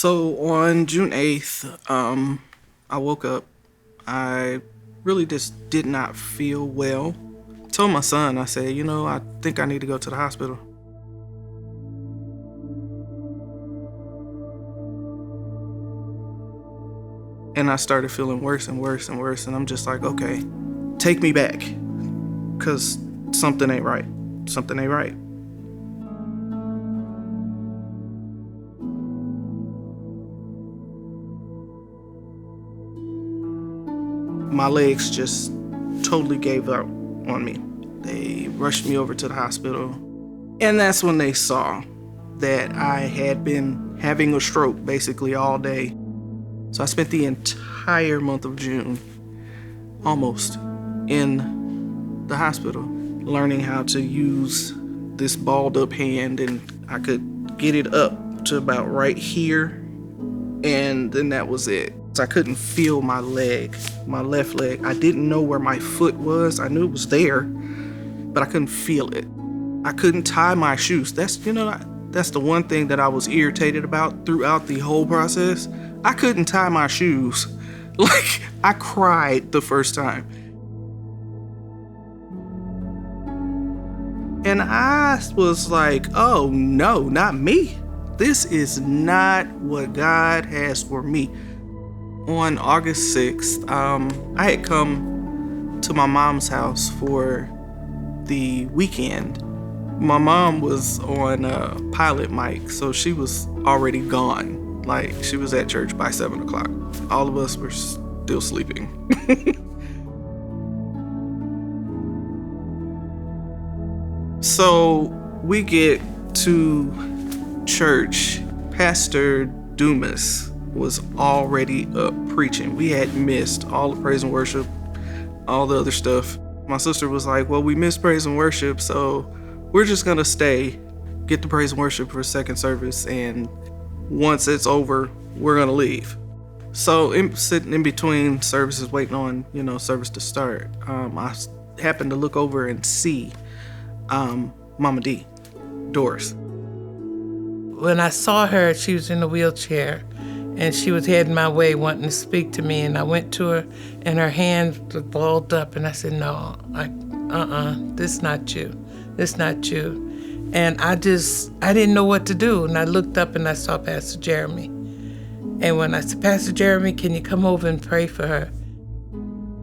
So on June 8th, I woke up. I really just did not feel well. I told my son, I said, I think I need to go to the hospital. And I started feeling worse and worse and worse. And I'm just like, okay, take me back. Because something ain't right. Something ain't right. My legs just totally gave up on me. They rushed me over to the hospital. And that's when they saw that I had been having a stroke basically all day. So I spent the entire month of June almost in the hospital, learning how to use this balled up hand, and I could get it up to about right here, and then that was it. I couldn't feel my leg, my left leg. I didn't know where my foot was. I knew it was there, but I couldn't feel it. I couldn't tie my shoes. That's the one thing that I was irritated about throughout the whole process. I couldn't tie my shoes. Like, I cried the first time. And I was like, oh no, not me. This is not what God has for me. On August 6th, I had come to my mom's house for the weekend. My mom was on pilot mic, so she was already gone. Like, she was at church by 7 o'clock. All of us were still sleeping. So we get to church. Pastor Dumas was already up preaching. We had missed all the praise and worship, all the other stuff. My sister was like, well, we missed praise and worship, so we're just gonna stay, get the praise and worship for second service, and once it's over, we're gonna leave. So sitting in between services, waiting on, service to start, I happened to look over and see Mama D, Doris. When I saw her, she was in a wheelchair, and she was heading my way wanting to speak to me, and I went to her, and her hand was balled up, and I said, no, this not you. This not you. And I didn't know what to do, and I looked up and I saw Pastor Jeremy. And when I said, Pastor Jeremy, can you come over and pray for her?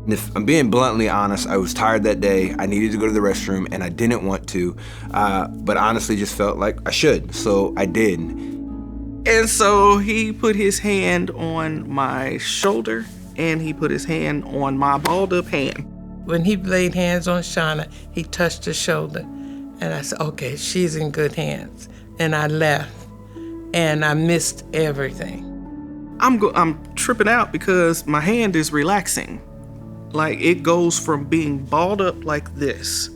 If I'm being bluntly honest, I was tired that day. I needed to go to the restroom, and I didn't want to, but honestly just felt like I should, so I did. And so he put his hand on my shoulder, and he put his hand on my balled up hand. When he laid hands on Seanna, he touched her shoulder, and I said, okay, she's in good hands. And I left, and I missed everything. I'm tripping out because my hand is relaxing. Like, it goes from being balled up like this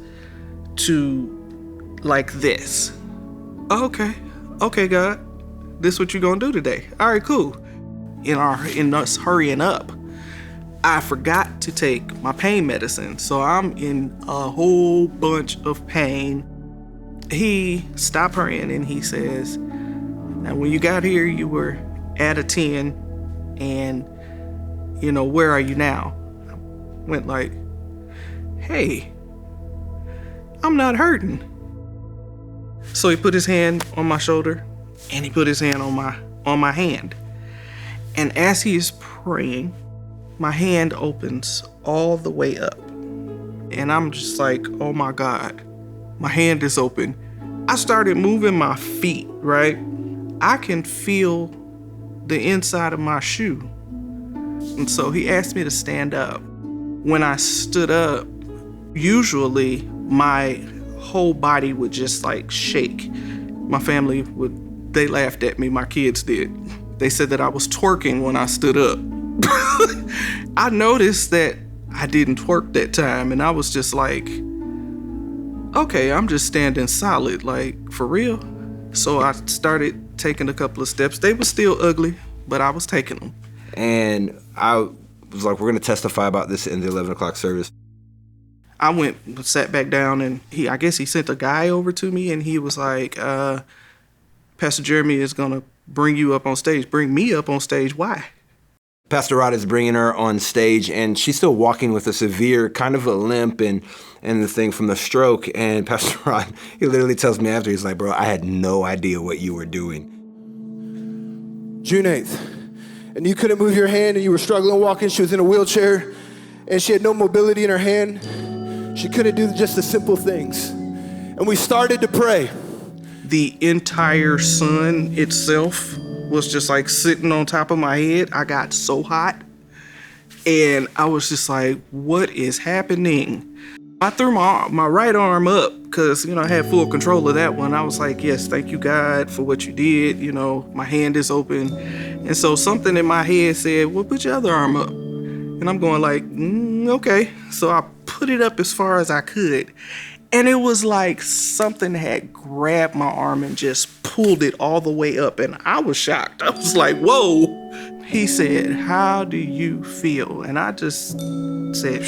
to like this. Okay, God. This what you gonna do today? All right, cool. In us hurrying up, I forgot to take my pain medicine, so I'm in a whole bunch of pain. He stopped praying and he says, now when you got here, you were at a 10, and where are you now? I went like, hey, I'm not hurting. So he put his hand on my shoulder, and he put his hand on my hand. And as he is praying, my hand opens all the way up. And I'm just like, oh my God, my hand is open. I started moving my feet, right? I can feel the inside of my shoe. And so he asked me to stand up. When I stood up, usually my whole body would just like shake. My family they laughed at me, my kids did. They said that I was twerking when I stood up. I noticed that I didn't twerk that time, and I was just like, okay, I'm just standing solid, like, for real. So I started taking a couple of steps. They were still ugly, but I was taking them. And I was like, we're going to testify about this in the 11 o'clock service. I went, sat back down, and I guess he sent a guy over to me, and he was like, Pastor Jeremy is going to bring you up on stage. Bring me up on stage. Why? Pastor Rod is bringing her on stage, and she's still walking with a severe kind of a limp and the thing from the stroke. And Pastor Rod, he literally tells me after, he's like, bro, I had no idea what you were doing. June 8th, and you couldn't move your hand and you were struggling walking. She was in a wheelchair and she had no mobility in her hand. She couldn't do just the simple things. And we started to pray. The entire sun itself was just like sitting on top of my head. I got so hot and I was just like, what is happening? I threw my right arm up because, I had full control of that one. I was like, yes, thank you, God, for what you did. My hand is open. And so something in my head said, well, put your other arm up. And I'm going like, okay. So I put it up as far as I could. And it was like something had grabbed my arm and just pulled it all the way up. And I was shocked. I was like, whoa. He said, how do you feel? And I just said,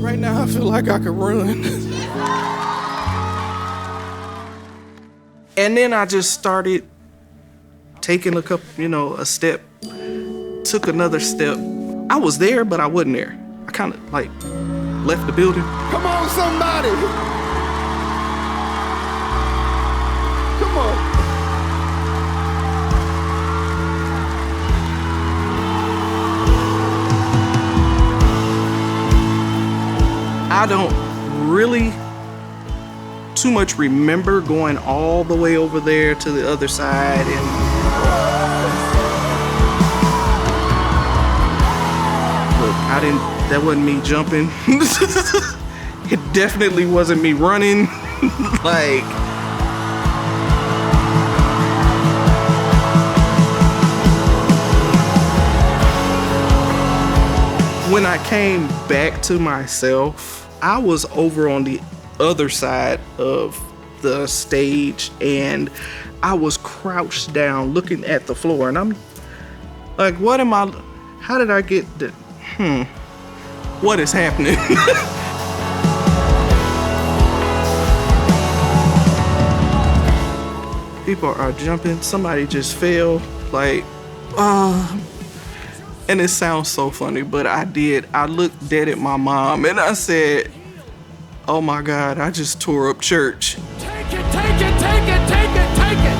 right now I feel like I could run. And then I just started taking a step, took another step. I was there, but I wasn't there. I kind of like left the building. Come on, somebody. Come on. I don't really too much remember going all the way over there to the other side and that wasn't me jumping. It definitely wasn't me running. Like, when I came back to myself, I was over on the other side of the stage and I was crouched down looking at the floor and I'm like, how did I get the, what is happening? People are jumping, somebody just fell, like, and it sounds so funny, but I looked dead at my mom and I said, oh my God, I just tore up church. Take it, take it, take it, take it, take it.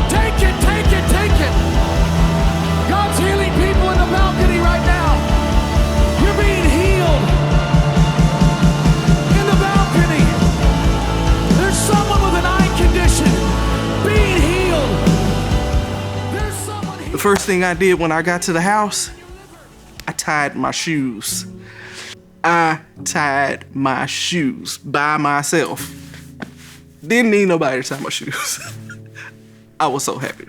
Take it, take it, take it. God's healing people in the balcony right now. You're being healed. In the balcony. There's someone with an eye condition being healed. There's someone here. The first thing I did when I got to the house, I tied my shoes. I tied my shoes by myself. Didn't need nobody to tie my shoes. I was so happy.